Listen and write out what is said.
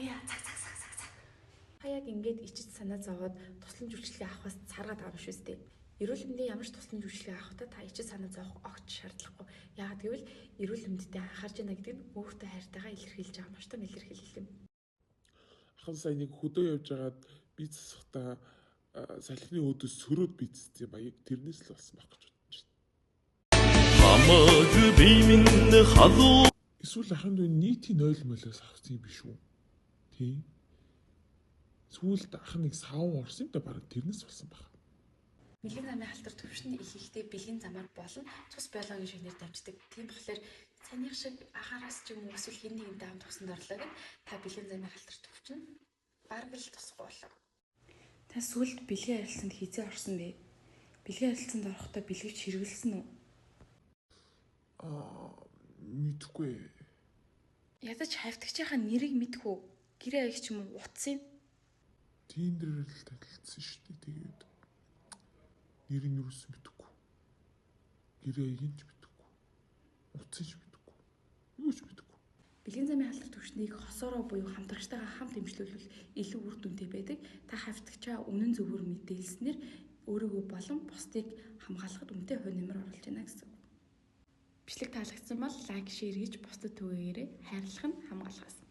авъя. Цаг. Хаяг ингээд ичиж санаа зовоод туслан жүжиглэгээ авахаас царгаад байгаа юм шүү дээ. Эрүүл мэндийн ямар ч туслан жүжиглэгээ авахдаа та ичиж санаа зовох огт шаардлагагүй. Яагаад гэвэл эрүүл мэндэд анхаарч байна гэдэг нь өөртөө хайртайгаа илэрхийлж байгаа маш том илэрхийлэл юм. Ахын сая нэг хөдөө явж байгаад би засахтаа салхины өөдөөс сөрөөд бицсэн баяг тэрнээс л болсон байх гэж бодож байна. Эсвэл ахын дүү нийтийн ойл молоос авсан юм биш үү? Тийм. Сүүлд ах нэг савн орсон юм да бараг тэрнээс болсон байх. Бэлгийн замын халтар төвшин их ихтэй бэлгийн замаар болон цус биологийн шигнээр дамждаг. Тийм болохоор санийх шиг ахаараас ч юм уу эсвэл хин нэгэн даам тусанд орлоо гэд та бэлгийн замын халтар төвчин бараг л тусахгүй болов. Та сүүлд бэлгийн арилсанд хизээ орсон бэ? Бэлгийн арилсанд орохдоо бэлгийч хэрэгэлсэн үү? Мэдгүй. Ядаж хавтагчийнхаа нэрийг мэдэх үү? Гэрээ аяг ч юм уу утсан? Тийм дээр л таталцсан шүү дээ. Тэгээд нэрийг юусэн мэдэхгүй. Гэрээ аяг ч мэдэхгүй. Утсан ч мэдэхгүй. Юу ч мэдэхгүй. Бэлгийн замын халтар төвшнийг хосоороо буюу хамтрагчтайгаа хамт эмчлүүлвэл илүү үр дүнтэй байдаг. Та хавтагчаа үнэн зөвөр мэдээлснээр өөрийгөө болон бусдыг хамгаалахад үнэтэй хувь нэмэр оруулж байна гэсэн. Бичлэг таалагдсан бол лайк, шеэр хийж бусдад түгээгээрэй. Хайрлах нь хамгаалахаас.